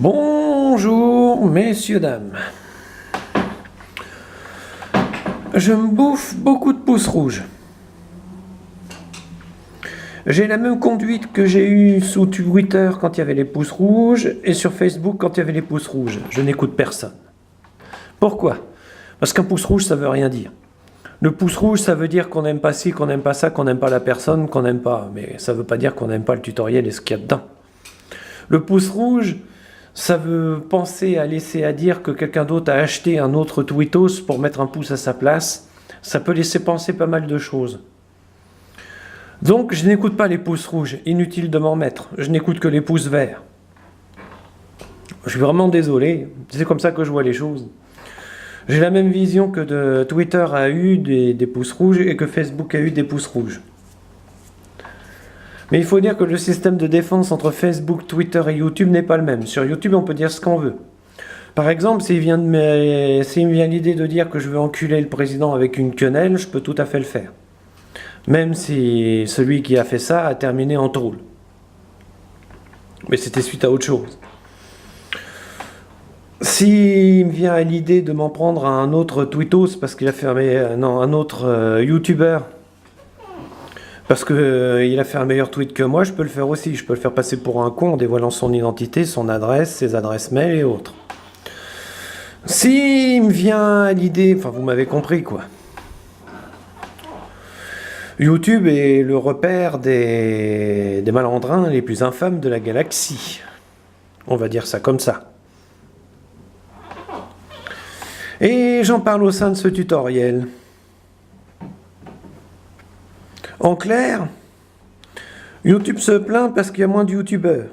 Bonjour, messieurs, dames. Je me bouffe beaucoup de pouces rouges. J'ai la même conduite que j'ai eue sous Twitter quand il y avait les pouces rouges et sur Facebook quand il y avait les pouces rouges. Je n'écoute personne. Pourquoi? Parce qu'un pouce rouge, ça veut rien dire. Le pouce rouge, ça veut dire qu'on n'aime pas ci, qu'on n'aime pas ça, qu'on n'aime pas la personne, qu'on n'aime pas. Mais ça ne veut pas dire qu'on n'aime pas le tutoriel et ce qu'il y a dedans. Le pouce rouge, ça veut penser à laisser à dire que quelqu'un d'autre a acheté un autre tweetos pour mettre un pouce à sa place. Ça peut laisser penser pas mal de choses. Donc, je n'écoute pas les pouces rouges. Inutile de m'en mettre. Je n'écoute que les pouces verts. Je suis vraiment désolé. C'est comme ça que je vois les choses. J'ai la même vision que Twitter a eu des pouces rouges et que Facebook a eu des pouces rouges. Mais il faut dire que le système de défense entre Facebook, Twitter et YouTube n'est pas le même. Sur YouTube, on peut dire ce qu'on veut. Par exemple, s'il me vient l'idée de dire que je veux enculer le président avec une quenelle, je peux tout à fait le faire. Même si celui qui a fait ça a terminé en tôle. Mais c'était suite à autre chose. S'il me vient à l'idée de m'en prendre à un autre tweetos parce qu'il a fait un autre YouTuber, parce qu'il a fait un meilleur tweet que moi, je peux le faire aussi. Je peux le faire passer pour un con en dévoilant son identité, son adresse, ses adresses mail et autres. S'il me vient à l'idée, enfin vous m'avez compris quoi. YouTube est le repère des malandrins les plus infâmes de la galaxie. On va dire ça comme ça. Et j'en parle au sein de ce tutoriel. En clair, YouTube se plaint parce qu'il y a moins de youtubeurs.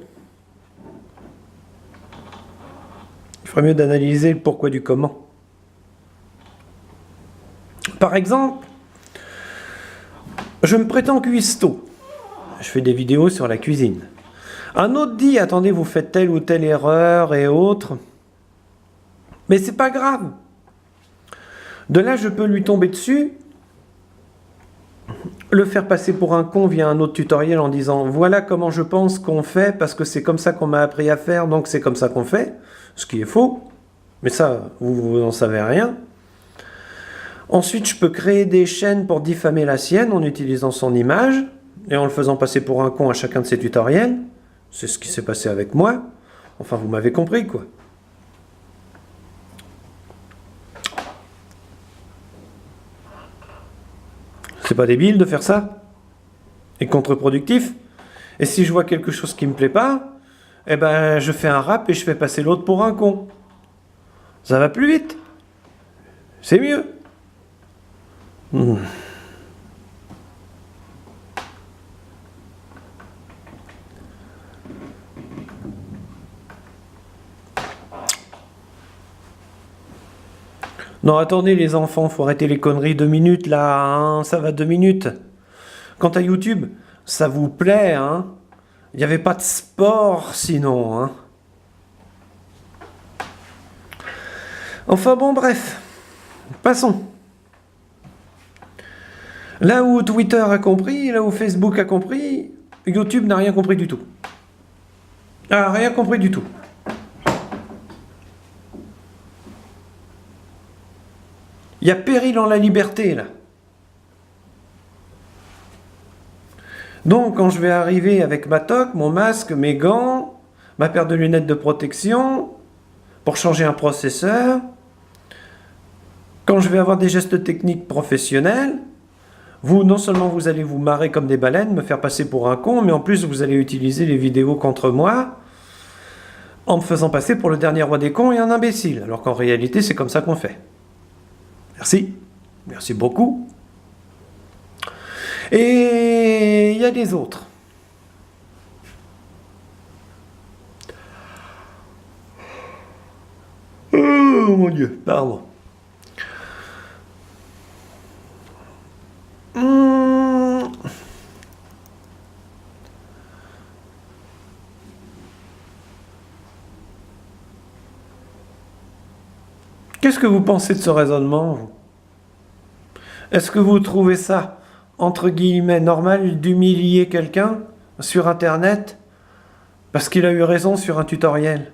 Il ferait mieux d'analyser le pourquoi du comment. Par exemple, je me prétends cuistot. Je fais des vidéos sur la cuisine. Un autre dit, attendez, vous faites telle ou telle erreur et autres. Mais c'est pas grave. De là, je peux lui tomber dessus, le faire passer pour un con via un autre tutoriel en disant voilà comment je pense qu'on fait parce que c'est comme ça qu'on m'a appris à faire, donc c'est comme ça qu'on fait, ce qui est faux. Mais ça, vous n'en savez rien. Ensuite, je peux créer des chaînes pour diffamer la sienne en utilisant son image et en le faisant passer pour un con à chacun de ses tutoriels. C'est ce qui s'est passé avec moi. Enfin, vous m'avez compris, quoi. C'est pas débile de faire ça? Et contre-productif? Et si je vois quelque chose qui me plaît pas, eh ben, je fais un rap et je fais passer l'autre pour un con. Ça va plus vite. C'est mieux. Non, attendez les enfants, faut arrêter les conneries 2 minutes là, hein, ça va 2 minutes. Quant à YouTube, ça vous plaît, hein? Il n'y avait pas de sport sinon, hein? Enfin bon, bref, passons. Là où Twitter a compris, là où Facebook a compris, YouTube n'a rien compris du tout. Ah, rien compris du tout. Il y a péril en la liberté, là. Donc, quand je vais arriver avec ma toque, mon masque, mes gants, ma paire de lunettes de protection, pour changer un processeur, quand je vais avoir des gestes techniques professionnels, vous, non seulement vous allez vous marrer comme des baleines, me faire passer pour un con, mais en plus vous allez utiliser les vidéos contre moi, en me faisant passer pour le dernier roi des cons et un imbécile, alors qu'en réalité, c'est comme ça qu'on fait. Merci. Merci beaucoup. Et il y a des autres. Oh mon Dieu, pardon. Qu'est-ce que vous pensez de ce raisonnement, vous? Est-ce que vous trouvez ça, entre guillemets, normal d'humilier quelqu'un sur Internet parce qu'il a eu raison sur un tutoriel?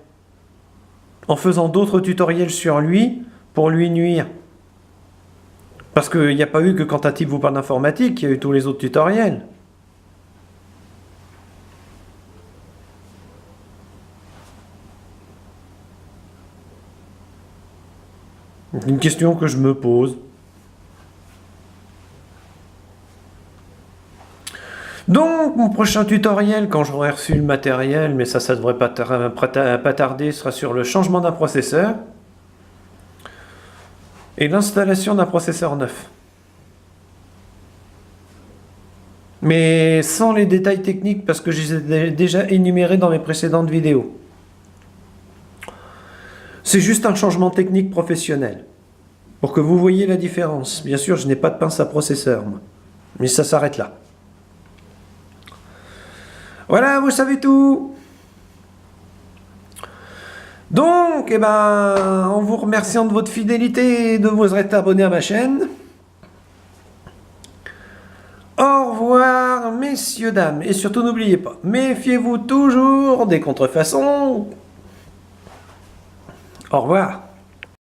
en faisant d'autres tutoriels sur lui pour lui nuire. Parce qu'il n'y a pas eu que quand un type vous parle d'informatique, il y a eu tous les autres tutoriels. Une question que je me pose. Donc, mon prochain tutoriel, quand j'aurai reçu le matériel, mais ça devrait pas tarder, sera sur le changement d'un processeur et l'installation d'un processeur neuf. Mais sans les détails techniques, parce que je les ai déjà énumérés dans mes précédentes vidéos. C'est juste un changement technique professionnel, pour que vous voyez la différence. Bien sûr, je n'ai pas de pince à processeur, moi. Mais ça s'arrête là. Voilà, vous savez tout. Donc, eh ben, en vous remerciant de votre fidélité et de vous être abonné à ma chaîne. Au revoir, messieurs, dames. Et surtout, n'oubliez pas, méfiez-vous toujours des contrefaçons. Au revoir.